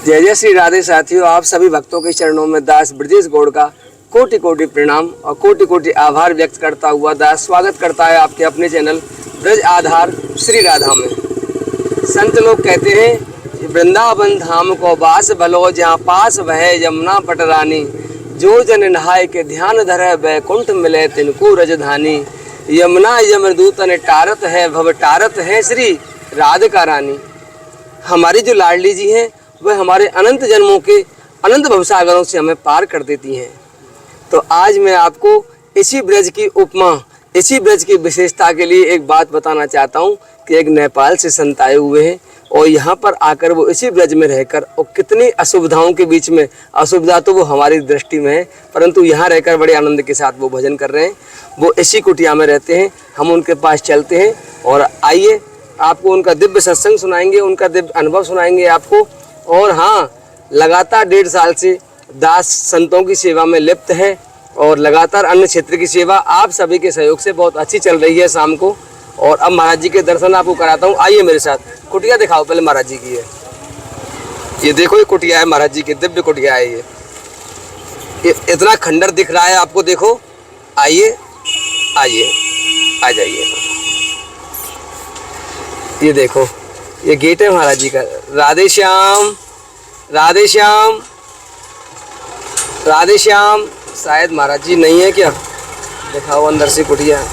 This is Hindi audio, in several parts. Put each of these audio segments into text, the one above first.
जय जय श्री राधे साथियों, आप सभी भक्तों के चरणों में दास ब्रजेश गौड़ का कोटि कोटि प्रणाम और कोटि कोटि आभार व्यक्त करता हुआ दास स्वागत करता है आपके अपने चैनल ब्रज आधार श्री राधा में। संत लोग कहते हैं वृंदावन धाम को वास भलो, जहाँ पास वह यमुना पटरानी, जो जन नहाय के ध्यान धरे बैकुंठ मिले तिनको रजधानी। यमुना यमदूतन टारत है भव टारत है श्री राधिका रानी। हमारी जो लाडली जी हैं वह हमारे अनंत जन्मों के अनंत भवसागरों से हमें पार कर देती हैं। तो आज मैं आपको इसी ब्रज की उपमा, इसी ब्रज की विशेषता के लिए एक बात बताना चाहता हूँ कि एक नेपाल से संत आए हुए हैं और यहाँ पर आकर वो इसी ब्रज में रहकर और कितनी असुविधाओं के बीच में, असुविधा तो वो हमारी दृष्टि में है परंतु यहाँ रहकर बड़े आनंद के साथ वो भजन कर रहे हैं। वो इसी कुटिया में रहते हैं। हम उनके पास चलते हैं और आइए आपको उनका दिव्य सत्संग सुनाएंगे, उनका दिव्य अनुभव सुनाएंगे आपको। और हाँ, लगातार 1.5 साल से दास संतों की सेवा में लिप्त है और लगातार अन्य क्षेत्र की सेवा आप सभी के सहयोग से बहुत अच्छी चल रही है शाम को। और अब महाराज जी के दर्शन आपको कराता हूँ। आइए मेरे साथ, कुटिया दिखाओ पहले महाराज जी की है। ये देखो, ये कुटिया है महाराज जी की, दिव्य कुटिया है ये इतना खंडर दिख रहा है आपको, देखो। आइए आइए, आ जाइए। ये देखो, ये गेट है महाराज जी का। राधे श्याम, राधे श्याम, राधे श्याम। शायद महाराज जी नहीं है क्या? दिखाओ अंदर से कुटिया।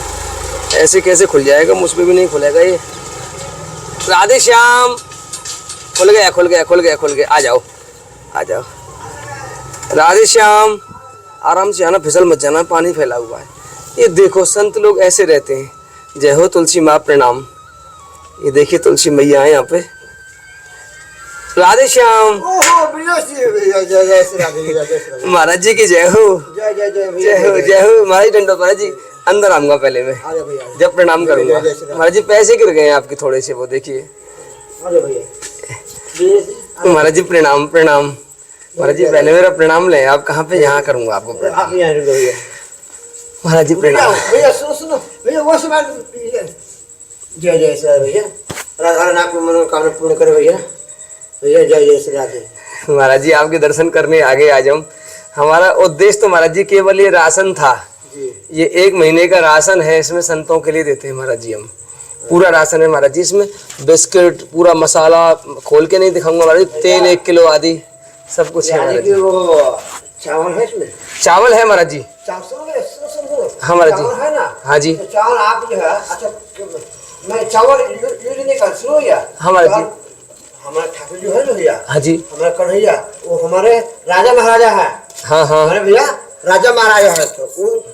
ऐसे कैसे खुल जाएगा? मुझ पे भी नहीं खुलेगा ये। राधे श्याम। खुल गया, खुल गया, खुल गया, खुल गया। आ जाओ, आ जाओ। राधे श्याम। आराम से आना, फिसल मत जाना, पानी फैला हुआ है। ये देखो, संत लोग ऐसे रहते हैं। जय हो तुलसी माँ, प्रणाम। ये देखिए तुलसी मैया है यहाँ पे। राधे श्याम। महाराज जी की जय हो, जय हो, जय हो। महाराज दंडो महाराज जी। अंदर आऊंगा पहले मैं, जब प्रणाम करूंगा। महाराज जी पैसे गिर गए हैं आपके थोड़े से, वो देखिए। महाराज जी प्रणाम, प्रणाम। महाराज जी पहले मेरा प्रणाम लें। आप कहाँ पे? यहाँ करूंगा आपको प्रणाम। महाराज जी प्रणाम। जय जय श्री राधे भैया। राधा नाम को मनोकामना पूर्ण करे भैया। भैया जय जय श्री राधे। महाराज जी आपके दर्शन करने आगे आ जाऊं। हमारा उद्देश्य तो महाराज जी केवल ये राशन था। ये 1 महीने का राशन है, इसमें संतों के लिए देते हैं महाराज जी। हम पूरा राशन है महाराज जी। इसमें बिस्किट, पूरा मसाला खोल के नहीं दिखाऊंगा महाराज जी। तेल 1 किलो आदि सब कुछ है महाराज जी। चावल है इसमें? चावल है महाराज जी। हाँ महाराज जी, है ना? हाँ जी। तो चावल आप जो है, अच्छा मैं चावल यूज नहीं कर, सुनो भैया। हाँ महाराज जी। हमारा ठाकुर जो है ना भैया, हाँ जी, हमारा कन्हैया, वो हमारे राजा महाराजा है। हाँ हाँ हमारे भैया राजा महाराजा है। तो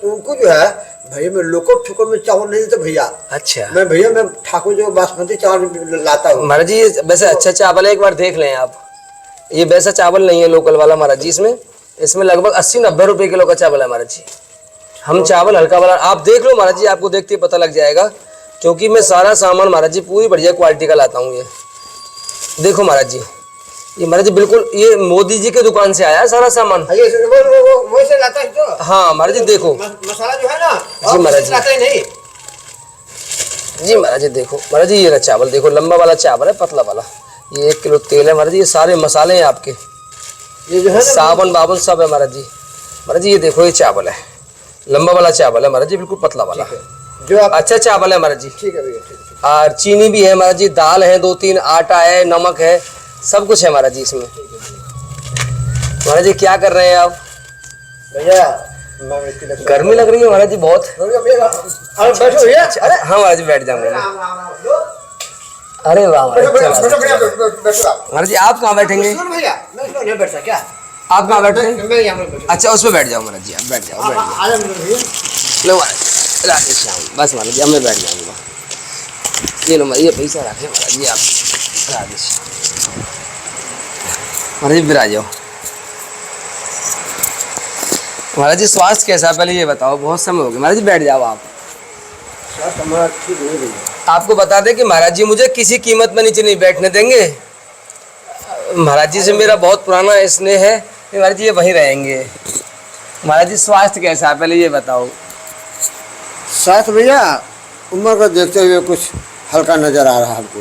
उनको जो है भैया, मैं लोको ठुकर में चावल नहीं देता भैया। अच्छा। मैं भैया, मैं ठाकुर जो बासमती चावल लाता हूँ महाराज जी। वैसे अच्छा चावल है, एक बार देख लें आप। ये वैसा चावल नहीं है लोकल वाला महाराज जी। इसमें लगभग 80-90 रुपए किलो का चावल है महाराज जी। हम चावल हल्का वाला, आप देख लो महाराज जी, आपको देखते ही पता लग जाएगा। क्योंकि मैं सारा सामान महाराज जी पूरी बढ़िया क्वालिटी का लाता हूँ। ये देखो महाराज जी, ये महाराज जी बिल्कुल ये मोदी जी के दुकान से आया है सारा सामान। वो से लाता है तो। हाँ महाराज जी देखो, मसाला जो है ना जी महाराज जी, लाता ही नहीं जी महाराज जी। देखो महाराज जी, ये रहा चावल, देखो लंबा वाला चावल है, पतला वाला। ये 1 किलो तेल है महाराज जी। ये सारे मसाले हैं आपके, ये जो है साबुन बाबुन सब है महाराज जी। महाराज जी ये देखो, ये चावल है, लंबा वाला चावल है महाराज जी, बिल्कुल पतला वाला जो आप। अच्छा चावल है महाराज जी। ठीक है भैया, ठीक। और चीनी भी है महाराज जी, दाल है 2-3, आटा है, नमक है, सब कुछ है महाराज जी इसमें। महाराज जी क्या कर रहे हैं आप? भैया गर्मी लग रही है महाराज जी बहुत। बैठो भैया। अरे हाँ महाराज जी, बैठ जाऊंगा मैं। अरे वाह महाराज जी, आप कहाँ बैठेंगे? भैया मैं नहीं बैठता क्या? आप कहाँ बैठेंगे? मैं यहाँ पर बैठा। अच्छा, उसमें बैठ जाओ महाराज जी, आप बैठ जाओ, बैठ जाओ। लो महाराज, राधे श्याम। बस महाराज जी, मैं बैठ जाऊंगा। ये लो महाराज, ये पैसा रखे महाराज जी आप। राधे श्याम। महाराज जी फिर आ जाओ। महाराज जी स्वास्थ्य कैसा है पहले ये बताओ? बहुत समय हो गया महाराज जी, बैठ जाओ आप। ठीक नहीं भैया। आपको बता दें कि महाराज जी मुझे किसी कीमत में नीचे नहीं बैठने देंगे। महाराज जी से मेरा बहुत पुराना स्नेह है, महाराज जी ये वहीं रहेंगे। महाराज जी स्वास्थ्य कैसा है पहले ये बताओ? स्वास्थ्य भैया उम्र को देखते हुए कुछ हल्का नजर आ रहा है हमको।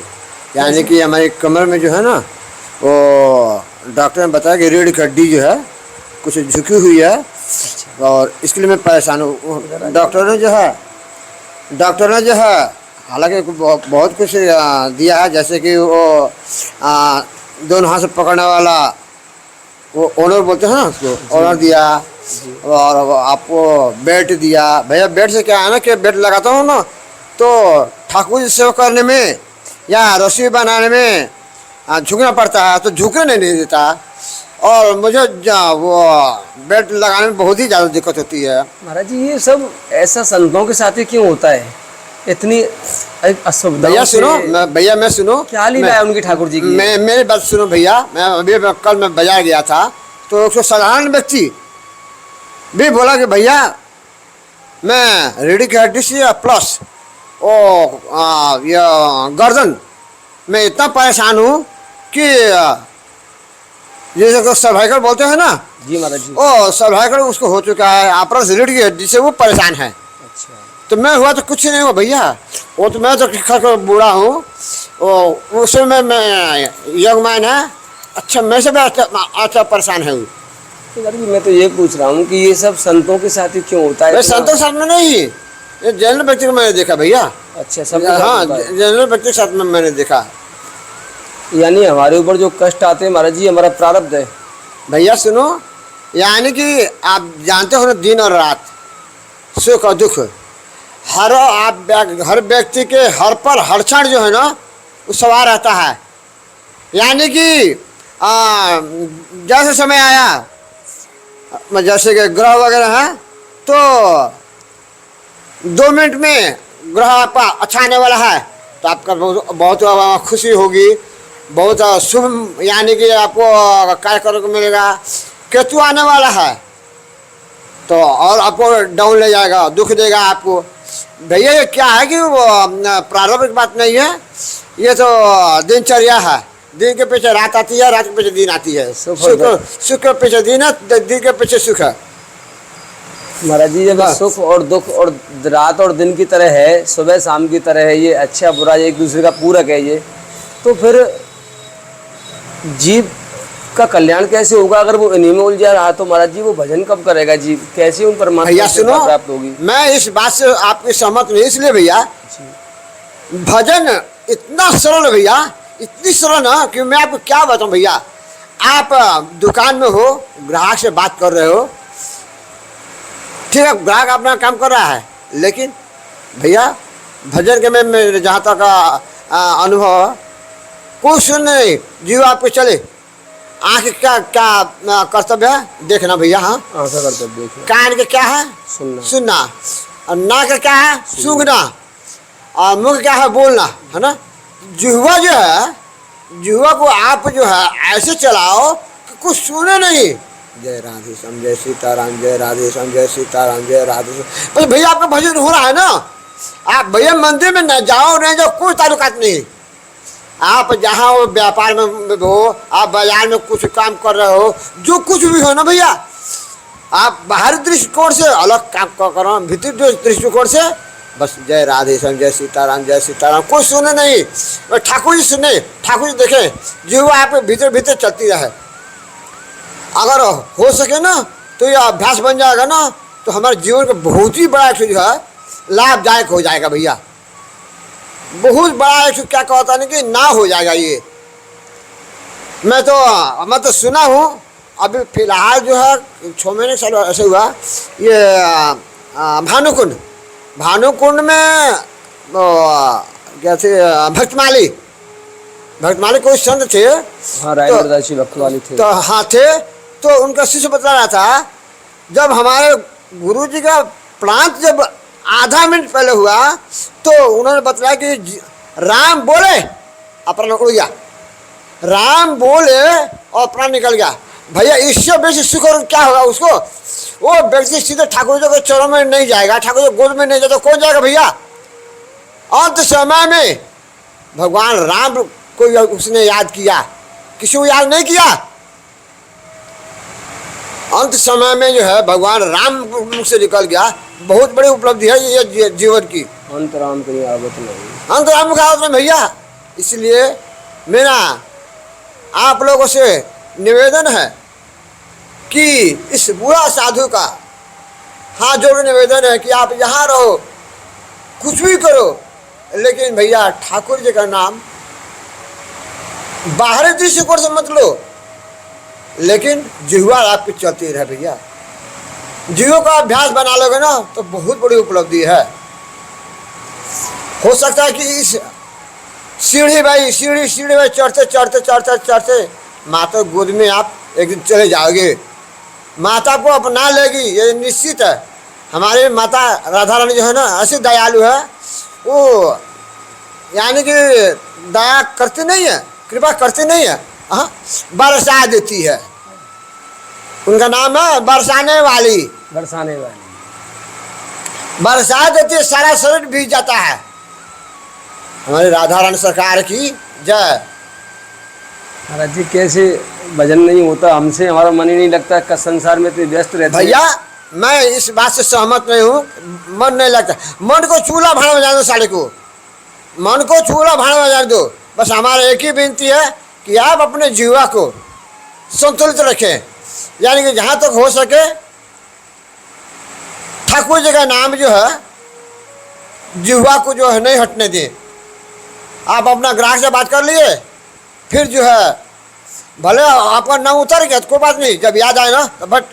यानी कि हमारी कमर में जो है ना वो डॉक्टर ने बताया कि रीढ़ की हड्डी जो है कुछ झुकी हुई है और इसके लिए मैं परेशान हूँ। डॉक्टर ने जो है हालांकि बहुत कुछ दिया है, जैसे कि वो दोनों हाथ से पकड़ने वाला वो ओनर बोलते हैं ना उसको, ओनर दिया और आपको बेल्ट दिया। भैया बेल्ट से क्या है ना कि बेल्ट लगाता हूँ ना तो ठाकुर जी सेवा करने में या रसोई बनाने में झुकना पड़ता है, तो झुकने नहीं देता और मुझे वो बेल्ट लगाने में बहुत ही ज़्यादा दिक्कत होती है। महाराज जी ये सब ऐसा संतों के साथ ही क्यों होता है, इतनी असुविधा? भैया मैं सुनो, क्या लीला है उनकी ठाकुर जी की? मेरी बात सुनो भैया। कल मैं बाजार गया था तो एक साधारण व्यक्ति भी बोला कि भैया मैं रीढ़ की हड्डी से प्लस गर्दन में इतना परेशान हूँ कि जैसे सर्वाइकल बोलते हैं ना जी महाराज जी, ओ सर्वाइकल उसको हो चुका है, आपस रीढ़ की हड्डी से वो परेशान है। अच्छा, तो मैं हुआ तो कुछ नहीं हुआ भैया, वो तो मैं तो बूढ़ा हूँ, उस समय मैं यंग मैन है। अच्छा मैं से भी अच्छा परेशान है। मैं तो ये पूछ रहा हूँ कि ये सब संतों के साथ ही क्यों होता है? संतों के साथ में नहीं, ये जनरल व्यक्ति को मैंने देखा भैया। अच्छा, सब हाँ जनरल व्यक्ति के साथ में मैंने देखा। यानी हमारे ऊपर जो कष्ट आते हैं महाराज जी हमारा प्रारब्ध है। भैया सुनो, यानी कि आप जानते हो ना दिन और रात, सुख और दुख, हर व्यक्ति के हर पर हर क्षण जो है ना वो सवार रहता है। यानी कि जैसे समय आया, जैसे कि ग्रह वगैरह है तो 2 मिनट में ग्रह आपका अच्छा आने वाला है तो आपका बहुत खुशी होगी, बहुत शुभ, यानी कि आपको कार्य करने को मिलेगा। केतु आने वाला है तो और आपको डाउन ले जाएगा, दुख देगा आपको। भैया ये क्या है कि वो प्रारंभिक बात नहीं है, ये तो दिनचर्या है। दिन के पीछे रात आती है, रात के पीछे दिन आती है, सुख के पीछे दिन है, दिन के पीछे सुख है। महाराज जी जब सुख और दुख और रात और दिन की तरह है, सुबह शाम की तरह है, ये अच्छा बुरा एक दूसरे का पूरक है ये, तो फिर जीव का कल्याण कैसे होगा? अगर वो इन्हीं में उलझा रहा तो महाराज जी वो भजन कब करेगा जीव? कैसे उन परमात्मा से प्राप्त होगी? मैं इस बात से आपकी सहमत नहीं, इसलिए भैया भजन इतना सरल है भैया, इतनी सरल ना कि मैं आपको क्या बताऊं भैया। आप दुकान में हो, ग्राहक से बात कर रहे हो, ठीक है, ग्राहक अपना काम कर रहा है, लेकिन भैया भजन के में मेरे जहाँ तक अनुभव कुछ सुन नहीं, जीव आपके चले। आँख क्या क्या कर्तव्य है? देखना भैया। हाँ कर्तव्य। कान के क्या है? सुनना। और नाक का क्या है? सूंघना। और मुख क्या है? बोलना, है ना। जिह्वा जो है, जिह्वा को आप जो है ऐसे चलाओ कि कुछ सुने नहीं। जय राधे श्याम, जय सीताराम, जय राधे श्याम, जय सीताराम, जय राधे श्याम। भाई भैया आपका भजन हो रहा है ना, आप भैया मंदिर में न जाओ नहीं जाओ कोई ताल्लुकात नहीं। आप जहाँ हो व्यापार में हो, आप बाजार में कुछ काम कर रहे हो, जो कुछ भी हो ना भैया, आप बाहरी दृष्टिकोण से अलग काम करो, भीतरी दृष्टिकोण से बस जय राधे श्याम, जय सीताराम, जय सीताराम। कोई सुने नहीं, ठाकुर जी सुने, ठाकुर जी देखे, जो आपके भीतर भीतर चलती रहे। अगर हो सके ना तो ये अभ्यास बन जाएगा ना, तो हमारे जीवन का बहुत ही बड़ा जो है लाभदायक हो जाएगा भैया। बहुत बड़ा एक क्या कहता नहीं कि ना हो जाएगा ये। मैं तो सुना हूँ, अभी फिलहाल जो है 6 महीने साल ऐसे हुआ, ये भानुकुंड में क्या थे, भक्तमाली कोई संत थे। हाँ, रायमर्दासी भक्तमाली थे। तो हाँ थे, तो उनका शिष्य बता रहा था, जब हमारे गुरु जी का प्रांत जब आधा मिनट पहले हुआ तो उन्होंने बताया कि राम बोले अपना उड़ गया, राम बोले और प्राण निकल गया। भैया इससे बेसी सुख और क्या होगा उसको? वो व्यक्ति सीधे ठाकुर जी के चरणों में नहीं जाएगा, ठाकुर जी गोद में नहीं जाएगा तो कौन जाएगा भैया? अंत समय में भगवान राम को उसने याद किया, किसी को याद नहीं किया। अंत समय में जो है भगवान राम मुख से निकल गया। बहुत बड़ी उपलब्धि है ये जीवन की। अंतराम की आवत नहीं, अंतराम की आवत में भैया। इसलिए मेरा आप लोगों से निवेदन है कि इस बूढ़ा साधु का हाथ जोड़ निवेदन है कि आप यहाँ रहो, कुछ भी करो, लेकिन भैया ठाकुर जी का नाम बाहरी दृष्टिकोण से मत लो, लेकिन जिह्वा आपकी चलती रहे भैया। जिह्वा का अभ्यास बना लोगे ना तो बहुत बड़ी उपलब्धि है। हो सकता है कि इस सीढ़ी भाई चढ़ते चढ़ते चढ़ते चढ़ते माता गोद में आप एक दिन चले जाओगे, माता को अपना लेगी, ये निश्चित है। हमारे माता राधा रानी जो है ना ऐसी दयालु है, वो यानी कि दया करती नहीं है, कृपा करती नहीं है, हाँ बरसा देती है। उनका नाम है बरसाने वाली, बरसा देती है, सारा शरीर भीग जाता है। हमारी राधा रानी सरकार की जय। महाराज जी कैसे भजन नहीं होता हमसे, हमारा मन ही नहीं लगता, का संसार में तो व्यस्त रहते हैं। भैया मैं इस बात से सहमत नहीं हूँ, मन नहीं लगता। मन को चूल्हा भाड़ा में जाने दो, साले को मन को चूल्हा भाड़ा में जाने दो। बस हमारा एक ही विनती है कि आप अपने जीवा को संतुलित रखें, यानी कि जहाँ तक हो सके ठाकुर जी का नाम जो है जीवा को जो है नहीं हटने दें। आप अपना ग्राहक से बात कर लिए, फिर जो है भले आपका नाम उतर गया तो कोई बात नहीं, जब याद आए ना तो बट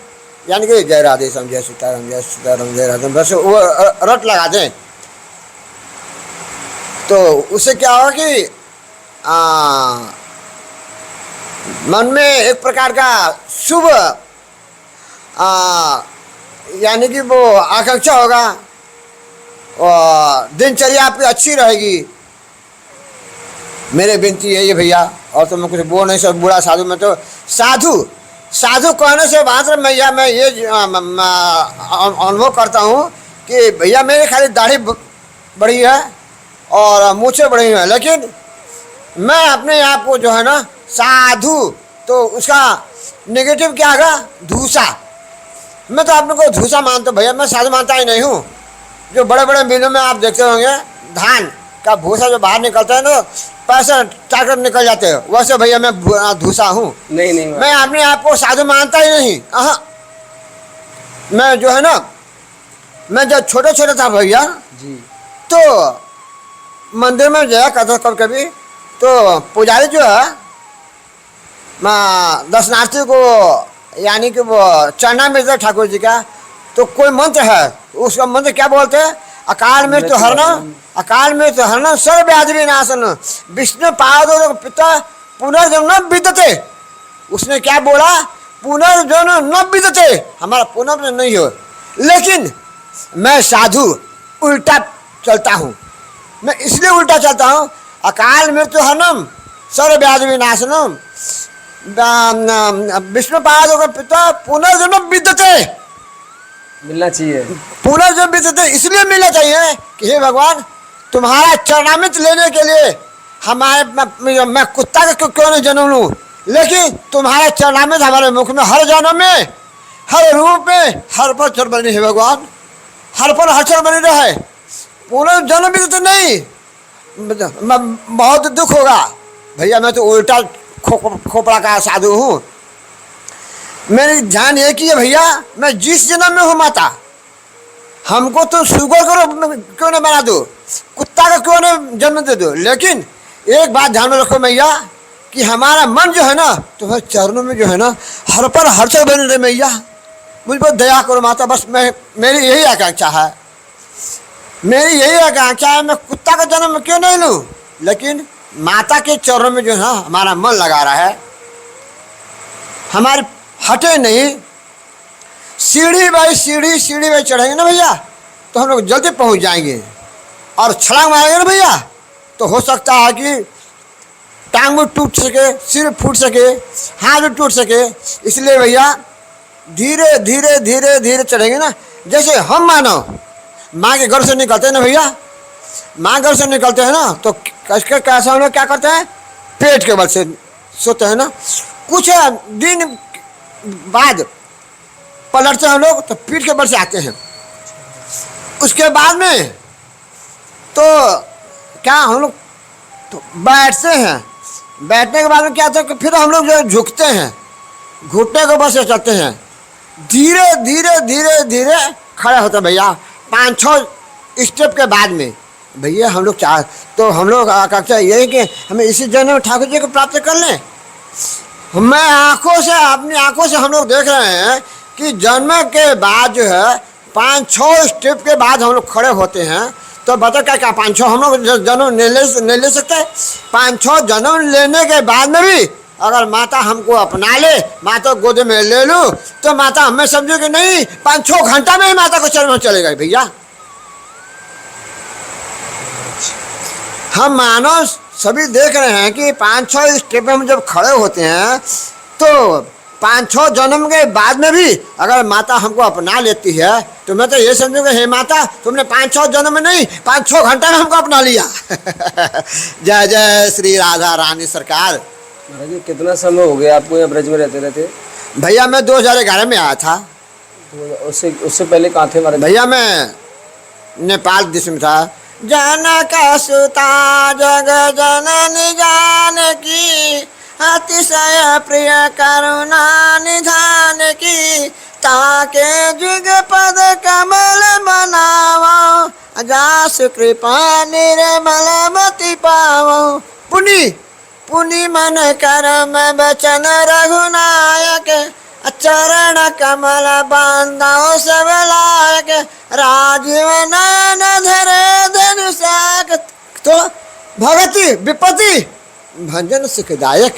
यानी कि जय राधे श्याम, जय सीताराम, जय सीताराम, जय राधे, बस वो रट लगा दें तो उससे क्या होगा कि मन में एक प्रकार का शुभ यानी कि वो आकांक्षा होगा और दिनचर्या आपकी अच्छी रहेगी। मेरे विनती है ये भैया, और तो मैं कुछ बोल नहीं सकता। बूढ़ा साधु में तो साधु कहने से मात्र मैं ये अनुभव करता हूँ कि भैया मेरे खाली दाढ़ी बड़ी है और मूछें बड़ी हैं, लेकिन मैं अपने आप को जो है ना साधु, तो उसका नेगेटिव क्या होगा, धूसा। मैं तो अपने को धूसा मानता हूँ भैया, मैं साधु मानता ही नहीं हूँ। जो बड़े बड़े मिलों में आप देखते होंगे धान का भूसा जो बाहर निकलता है ना, पैसे टाकर निकल जाते हैं, वैसे भैया मैं धूसा हूँ। नहीं मैं अपने आप को साधु मानता ही नहीं। मैं जो है ना, मैं जब छोटे छोटे था भैया जी, तो मंदिर में जाया करता कभी कभी, तो पुजारी जो है दर्शनार्थी को यानी कि वो चरना मिलता ठाकुर जी का, तो कोई मंत्र है, उसका मंत्र क्या बोलते हैं, अकाल मृत्यु हरणम, अकाल मृत्यु हरणम सर्व व्याधि विनाशन विष्णु पादो पिता पुनर्जन्म विद्यते। उसने क्या बोला, पुनर्जन्म न विद्यते, हमारा पुनर्जन्म नहीं हो। लेकिन मैं साधु उल्टा चलता हूँ। मैं इसलिए उल्टा चलता हूँ, अकाल मृत्यु हरणम सर्व व्याधि विनाशनम विष्णु पादो पिता पुनर्जन्म विद्यते। मिलना चाहिए, पुनर्जन्म विद्यते इसलिए मिलना चाहिए कि हे भगवान तुम्हारा चरणामृत लेने के लिए हमारे मैं कुत्ता का क्यों नहीं जन्म लूँ, लेकिन तुम्हारा चरणामृत हमारे मुख में हर जन्म में, हर रूप में, हर पर चर बनी है भगवान, हर पर हर चर बनी रहे। पुनर्जन्म भी तो नहीं, बहुत दुख होगा भैया। मैं तो उल्टा खोपड़ा का साधु हूँ। मेरी ध्यान एक ही है भैया, मैं जिस जन्म में हूँ माता, हमको तो सुगर करो क्यों न बना दो, कुत्ता का क्यों न जन्म दे दो, लेकिन एक बात ध्यान में रखो मैया कि हमारा मन जो है ना तुम्हारे चरणों में जो है ना हर पर हर चर बने रहे मैया। मुझ पर दया करो माता, बस मेरी यही आकांक्षा है, मेरी यही आकांक्षा है। मैं कुत्ता का जन्म क्यों नहीं लूँ, लेकिन माता के चरणों में जो है ना हमारा मन लगा रहा है, हमारे हटे नहीं। सीढ़ी बाई चढ़ेंगे ना भैया तो हम लोग जल्दी पहुंच जाएंगे, और छलांग मारेंगे ना भैया तो हो सकता है कि टांग भी टूट सके, सिर फूट सके, हाथ भी टूट सके। इसलिए भैया धीरे धीरे धीरे धीरे चढ़ेंगे ना। जैसे हम मानो माँ के घर से निकलते हैं ना भैया, माँ घर से निकलते हैं ना तो कैसे हम लोग क्या करते हैं, पेट के बल से सोते हैं ना। कुछ दिन बाद पलटते हैं हम लोग तो पीठ के बल से आते हैं। उसके बाद में तो क्या हम लोग तो बैठते हैं, बैठने के बाद में क्या होता है कि फिर हम लोग जो झुकते हैं, घुटने के ऊपर से चलते हैं, धीरे धीरे धीरे धीरे खड़े होते हैं भैया। 5-6 स्टेप के बाद में भैया हम लोग चाह तो हम लोग कहते हैं यही कि हमें इसी जन्म में ठाकुर जी को प्राप्त कर लें। मैं आंखों से, अपनी आंखों से हम लोग देख रहे हैं कि जन्म के बाद जो है 5-6 स्टेप के बाद हम लोग खड़े होते हैं। तो बता क्या 5-6 हम लोग जन्म नहीं ले सकते? 5-6 जन्म लेने के बाद में भी अगर माता हमको अपना ले, माता गोद में ले लूँ, तो माता हमें समझो कि नहीं 5-6 घंटा में ही माता को चरण में चले गए भैया। हम मानव सभी देख रहे हैं कि 5-6 स्टेप में हम जब खड़े होते हैं तो 5-6 जन्म के बाद में भी अगर माता हमको अपना लेती है तो मैं तो ये समझूंगा, हे माता तुमने 5-6 जन्म में नहीं 5-6 घंटा में हमको अपना लिया। जय जय श्री राधा रानी सरकार। महाराज जी कितना समय हो गया आपको यहाँ ब्रज में रहते रहते? भैया मैं 2011 में आया था। उससे पहले कहाँ थे महाराज? भैया मैं नेपाल देश में था। जनक सुता जग जननी जानकी, अतिशय प्रिय करुणा निधान की, ताके जुग पद कमल मनावो, जास कृपा निर्मल मति पावो। पुनि पुनि मन करम बचन रघुनायक, चरण कमल बांधो सब लायक, राजीव नयन धरे धनुषाक। तो भगति विपत्ति भंजन सुखदायक,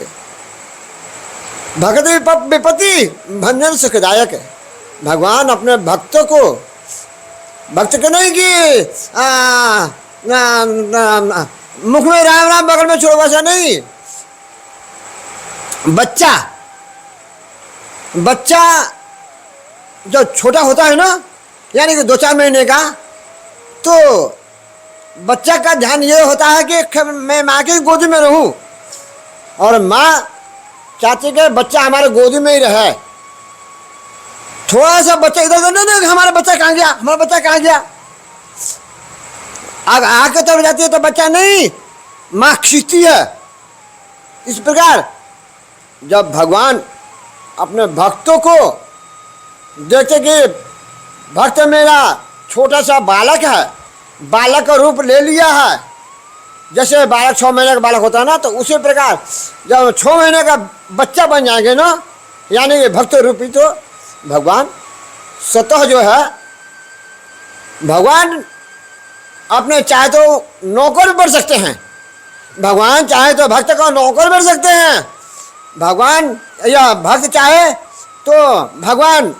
भगति विपत्ति भंजन सुखदायक। भगवान अपने भक्तों को, भक्त को नहीं कि मुख में राम राम बगल में छोड़ो वैसा नहीं। बच्चा जो छोटा होता है ना, यानी कि 2-4 महीने का, तो बच्चा का ध्यान ये होता है कि मैं माँ की गोदी में रहूं और माँ चाहती कि बच्चा हमारे गोदी में ही रहे। थोड़ा सा बच्चा इधर उधर नहीं, हमारा बच्चा कहाँ गया, हमारा बच्चा कहाँ गया, अब आके तब जाती है तो बच्चा नहीं, माँ खींचती है। इस प्रकार जब भगवान अपने भक्तों को देखते कि भक्त मेरा छोटा सा बालक है, बालक का रूप ले लिया है, जैसे बालक 6 महीने का बालक होता है ना, तो उसी प्रकार जब 6 महीने का बच्चा बन जाएंगे ना, यानी कि भक्त रूपी, तो भगवान स्वतः जो है, भगवान अपने चाहे तो नौकर बन सकते हैं, भगवान चाहे तो भक्त का नौकर बन सकते हैं, भगवान या भक्त चाहे तो भगवान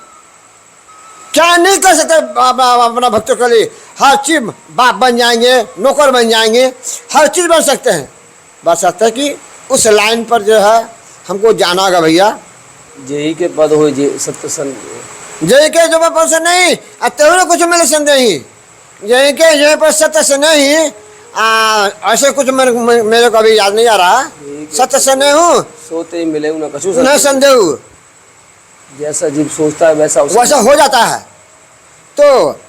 क्या नहीं कर सकते अपना भक्तों के लिए। हर चीज बाप बन जाएंगे, नौकर बन जाएंगे, हर चीज़ बन सकते हैं। बस सकते कि उस लाइन पर जो है हमको जाना होगा भैया। जय के पद हो जे सत्य संग, जय के जो पद से नहीं तेरे कुछ मिले संदेही, जय के जय पर सत्य से नहीं, ऐसे कुछ मेरे को अभी याद नहीं आ रहा। सत्य से नहीं हूँ सोते ही मिले ना कछु न संदेह, जैसा जीव सोचता है वैसा हो जाता है। तो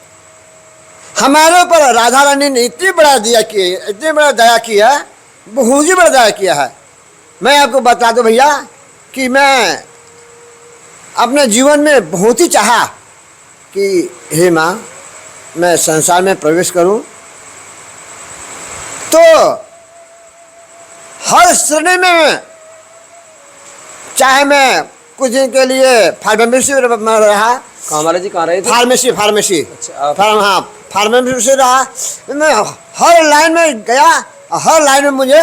हमारे ऊपर राधा रानी ने इतनी बड़ा दया की, इतनी बड़ा दया किया, बहुत ही बड़ा दया किया है। मैं आपको बता दूं भैया कि मैं अपने जीवन में बहुत ही चाहा कि हे माँ मैं संसार में प्रवेश करूं, तो हर श्रेणी में, चाहे मैं कुछ दिन के लिए फार्मेसी में रहा। महाराज जी कहाँ रहे थे? फार्मेसी अच्छा, फार्मेसी रहा। मैं हर लाइन में गया, हर लाइन में मुझे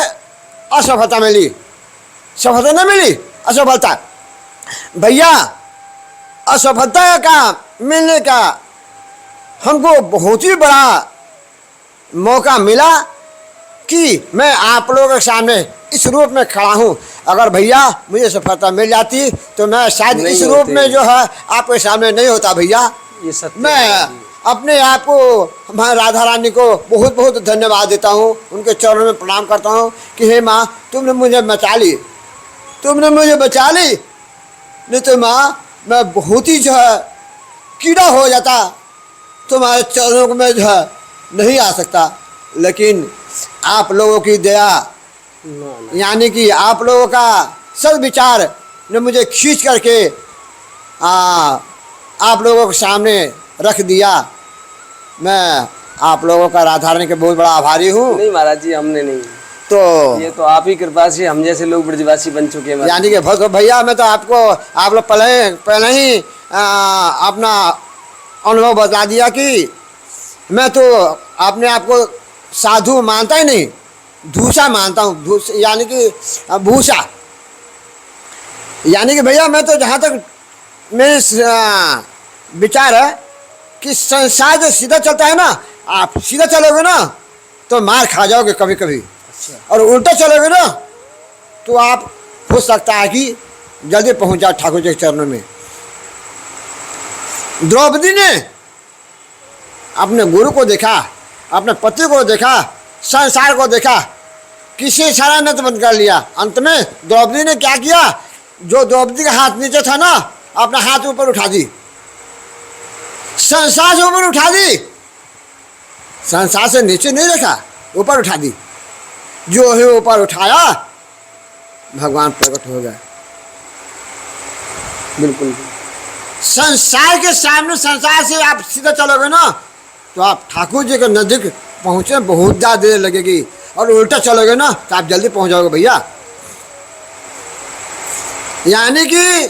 असफलता मिली, सफलता नहीं मिली, असफलता। भैया असफलता का मिलने का हमको बहुत ही बड़ा मौका मिला कि मैं आप लोगों के सामने इस रूप में खड़ा हूँ। अगर भैया मुझे सफलता मिल जाती तो मैं शायद इस रूप में जो है आपके सामने नहीं होता भैया। ये सत्य। मैं अपने आप को, हमारे राधा रानी को बहुत बहुत धन्यवाद देता हूँ, उनके चरणों में प्रणाम करता हूँ कि हे माँ तुमने मुझे बचा ली, तुमने मुझे बचा ली, नहीं तो माँ मैं बहुत ही जो है कीड़ा हो जाता, तुम्हारे चरणों में जो है नहीं आ सकता। लेकिन आप लोगों की दया, यानी कि आप लोगों का सद्विचार, ने मुझे खींच करके आप लोगों के सामने रख दिया। मैं आप लोगों का राधा रानी के बहुत बड़ा आभारी हूँ। नहीं महाराज जी, हमने नहीं, तो ये तो आप ही कृपा से हम जैसे लोग ब्रजवासी बन चुके हैं। यानी कि भैया मैं तो आपको आप लोग पहले ही अपना अनुभव बता दिया कि मैं तो अपने आप को साधु मानता ही नहीं, धूसा मानता हूँ। यानी कि भूसा, यानी कि भैया मैं तो जहाँ तक मेरी विचार है कि संसार जो सीधा चलता है ना, आप सीधा चलोगे ना तो मार खा जाओगे कभी कभी। और उल्टा चलोगे ना तो आप हो सकता है कि जल्दी पहुंच जाओ ठाकुर जी के चरणों में। द्रौपदी ने अपने गुरु को देखा, अपने पति को देखा, संसार को देखा, किसी सारा नत बंद कर लिया। अंत में द्रौपदी ने क्या किया, जो द्रौपदी का हाथ नीचे था ना, अपना हाथ ऊपर उठा दी, संसार से ऊपर उठा दी। संसार से नीचे नहीं रखा, ऊपर उठा दी। जो ही ऊपर उठाया भगवान प्रकट हो गए। बिल्कुल, संसार के सामने, संसार से आप सीधा चलोगे ना तो आप ठाकुर जी के नजदीक पहुंचे बहुत ज़्यादा देर लगेगी। और उल्टा चलोगे ना तो आप जल्दी पहुंच जाओगे भैया। यानी कि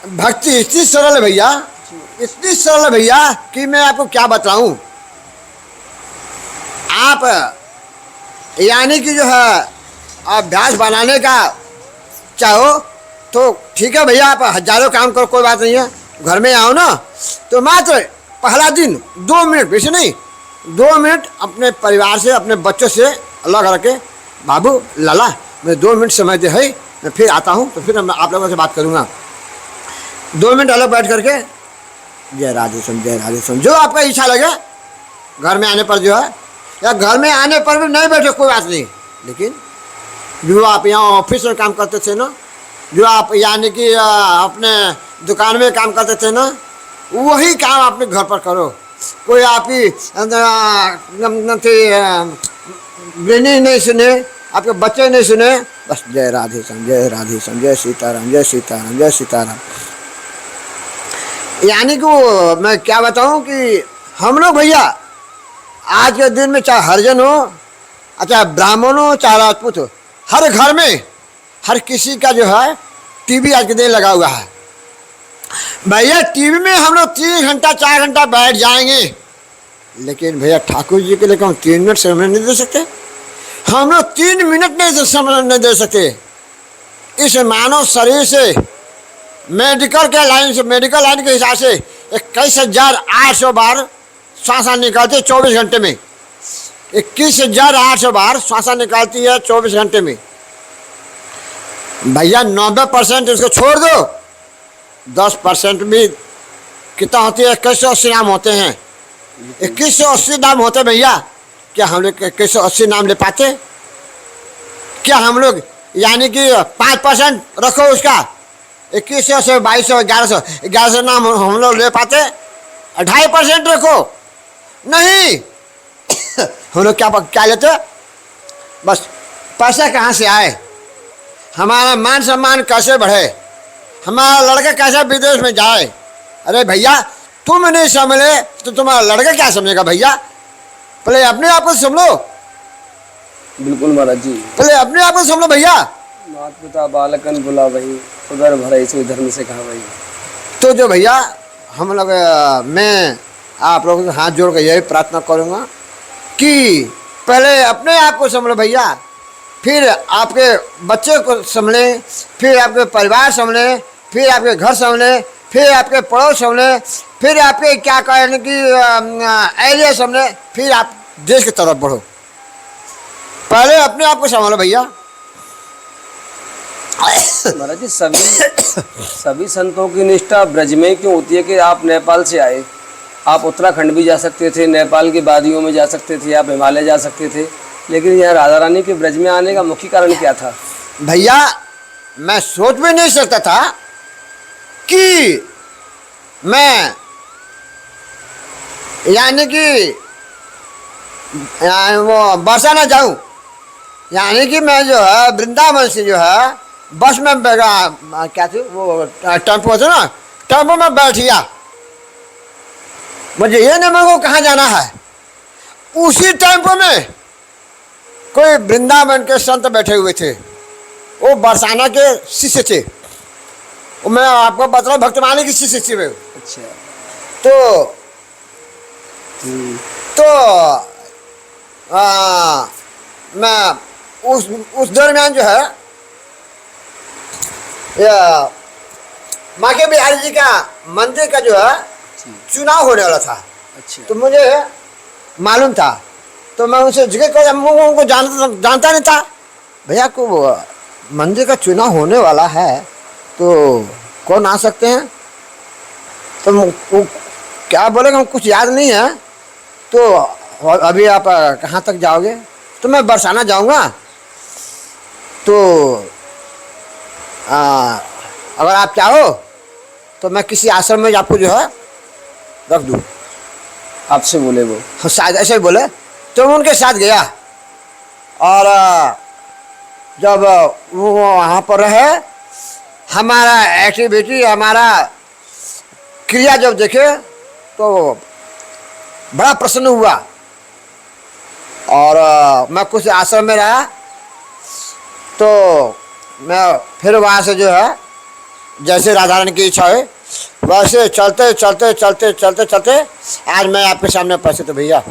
भक्ति इतनी सरल है भैया, इतनी सरल है भैया कि मैं आपको क्या बताऊं। आप यानी कि जो है अभ्यास बनाने का चाहो तो ठीक है भैया, आप हजारों काम करो, कोई बात नहीं है। घर में आओ ना तो मात्र पहला दिन 2 मिनट, वैसे नहीं, 2 मिनट अपने परिवार से, अपने बच्चों से अलग रखे। बाबू लाला मैं 2 मिनट समय दे है, मैं फिर आता हूँ, तो फिर मैं आप लोगों से बात करूँगा। 2 मिनट अलग बैठ करके जय राधे श्याम, जय राधे श्याम, जो आपका इच्छा लगे। घर में आने पर जो है, या घर में आने पर भी नहीं बैठे कोई बात नहीं, लेकिन जो आप यहाँ ऑफिस में काम करते थे ना, जो आप यानी कि अपने दुकान में काम करते थे ना, वही काम अपने घर पर करो। कोई आपकी बेनी नहीं सुने, आपके बच्चे नहीं सुने, बस जय राधे श्याम, जय राधे श्याम, जय सीताराम, जय सीताराम, जय सीताराम। यानी कि वो मैं क्या बताऊं कि हम लोग भैया आज के दिन में चाहे हरिजन हो, चाहे ब्राह्मण हो, चाहे राजपूत हो, हर घर में हर किसी का जो है टीवी आज के दिन लगा हुआ है। भैया टीवी में हम लोग 3 घंटा 4 घंटा बैठ जाएंगे, लेकिन भैया ठाकुर जी के लिए हम 3 मिनट समय नहीं दे सकते। हम लोग 3 मिनट नहीं समय नहीं दे सकते। इस मानव शरीर से, मेडिकल के लाइन से, मेडिकल लाइन के हिसाब से 21,800 बार श्वास निकालती है 24 घंटे में। 21,800 बार श्वास निकालती है 24 घंटे में। भैया 90% इसको छोड़ दो, 10% भी कितना होती है, 2180 नाम होते हैं। 2180 नाम होते भैया, क्या हम लोग 2180 नाम ले पाते? क्या हम लोग यानी कि 5% रखो उसका, 2100 से 2200 1100 नाम हम लोग ले पाते? 2.5% रखो, नहीं। हम लोग क्या लेते, बस पैसा कहाँ से आए, हमारा मान सम्मान कैसे बढ़े, हमारा लड़का कैसा विदेश में जाए। अरे भैया तुम नहीं समझे तो तुम्हारा लड़का क्या समझेगा भैया? पहले अपने आप को समझो। बिल्कुल महाराज जी, पहले अपने आप को समझो भैया। मात पिता बालकन बुला वही, उधर भरे से धर्म से कहा वही। तो जो भैया हम लोग, मैं आप लोगों से हाथ जोड़ कर यही प्रार्थना करूँगा कि पहले अपने आप को संभलो भैया, फिर आपके बच्चे को संभले, फिर आपके परिवार संभले, फिर आपके घर संभले, फिर आपके पड़ोस संभले, फिर आपके क्या कहने की एरिया संभले, फिर आप देश की तरफ बढ़ो। पहले अपने आप को संभालो भैया। महाराज जी सभी संतों की निष्ठा ब्रज में क्यों होती है कि आप नेपाल से आए, आप उत्तराखंड भी जा सकते थे, नेपाल की वादियों में जा सकते थे, आप हिमालय जा सकते थे, लेकिन यहाँ राधा रानी के ब्रज में आने का मुख्य कारण क्या था? भैया मैं सोच भी नहीं सकता था कि मैं यानी कि वो बरसाना जाऊं, यानी कि मैं जो है वृंदावन से जो है बस में क्या थी वो टेम्पो था ना, टेम्पो में बैठ गया। मुझे ये नहीं मालूम कहाँ जाना है। उसी टेम्पो में कोई वृंदावन के संत बैठे हुए थे, वो बरसाना के शिष्य थे। वो मैं आपको बता रहा हूँ, भक्तमाली की शिष्य थे। अच्छा। तो मैं उस दरमियान जो है माँ के बिहारी जी का मंदिर का जो है चुनाव होने वाला था। अच्छा। तो मुझे मालूम था, तो मैं उनसे जिक्र कर, उनको जानता नहीं था। भैया को मंदिर का चुनाव होने वाला है, तो कौन आ सकते हैं? तो वो क्या बोले, हम कुछ याद नहीं है। तो अभी आप कहाँ तक जाओगे? तो मैं बरसाना जाऊँगा। तो अगर आप चाहो तो मैं किसी आश्रम में आपको जो है रख दूँ। आपसे बोले वो? हाँ, शायद ऐसे ही बोले। तो मैं उनके साथ गया, और जब वो वहाँ पर रहे, हमारा एक्टिविटी, हमारा क्रिया जब देखे तो बड़ा प्रसन्न हुआ। और मैं कुछ आश्रम में रहा, तो मैं फिर वहाँ से जो है, जैसे राधा रानी की इच्छा है वैसे चलते चलते चलते चलते चलते आज मैं आपके सामने उपस्थित हूँ। भैया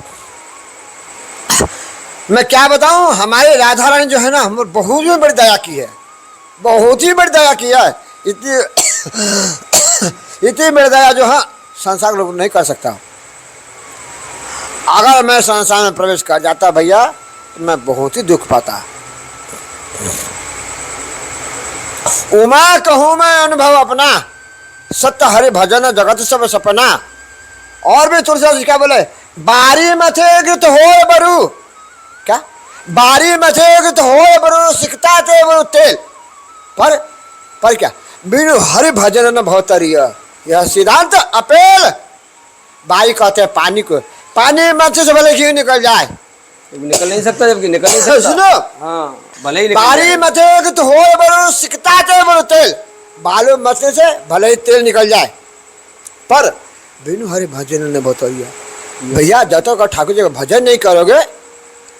मैं क्या बताऊँ, हमारे राधा रानी जो है ना, हम बहुत ही बड़ी दया की है, बहुत ही बड़ी दया की है। इतनी बड़ी दया जो है संसार लोग नहीं कर सकता। अगर मैं संसार में प्रवेश कर जाता भैया, तो मैं बहुत ही दुख पाता। उमा कहूँ मैं अनुभव अपना, सत्य हरि भजन जगत सब सपना। और भी तुलसीदास जी क्या बोले, बारी मथे गृत हो बरु, क्या बारी मथे गृत हो बरु, सिकता ते वो तेल। पर क्या, बिनु हरि भजन न भवतरिय, यह सिद्धांत अपेल। बारी कहते हैं पानी को, पानी मथे से भले घी निकल जाए, निकल नहीं सकता, जबकि निकल नहीं सकता। सुनो, हाँ, भले ही बारी मथे तो हो बरो, सिकता ते बरो तेल। बालू मथे से भले ही तेल निकल जाए, पर बिनु हरि भजन ने बताइए भैया, जब तक ठाकुर जी का भजन नहीं करोगे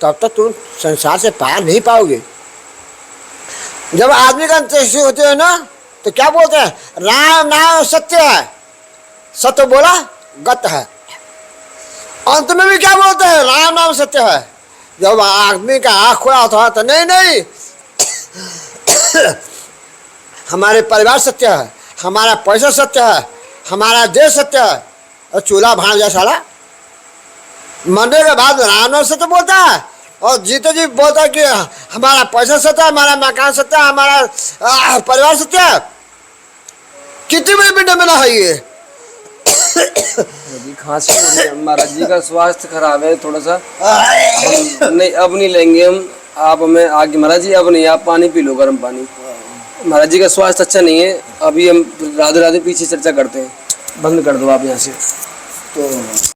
तब तक तुम संसार से पार नहीं पाओगे। जब आदमी का अंत्येष्टि होते है ना, तो क्या बोलते हैं, राम नाम सत्य है, सत्य बोला गत है। अंत में भी क्या बोलते हैं, राम नाम सत्य है। जब आदमी का आँख खुला होता है तो नहीं हमारे परिवार सत्य है, हमारा पैसा सत्य है, हमारा देश सत्य है। और चूल्हा भाड़ जा साला, मरने के बाद राम नाम सत्य बोलता है, और जीते जी बोलता है कि हमारा पैसा सत्य है, हमारा मकान सत्य है, हमारा परिवार सत्य है। कितनी बड़ी पिंड में ना है ये। जी खांसी हो रही है, महाराज जी का स्वास्थ्य खराब है थोड़ा सा। नहीं, अब नहीं लेंगे हम, आप हमें आगे। महाराज जी अब नहीं, आप पानी पी लो, गर्म पानी। महाराज जी का स्वास्थ्य अच्छा नहीं है। अभी हम राधे राधे पीछे चर्चा करते हैं, बंद कर दो आप यहाँ से। तो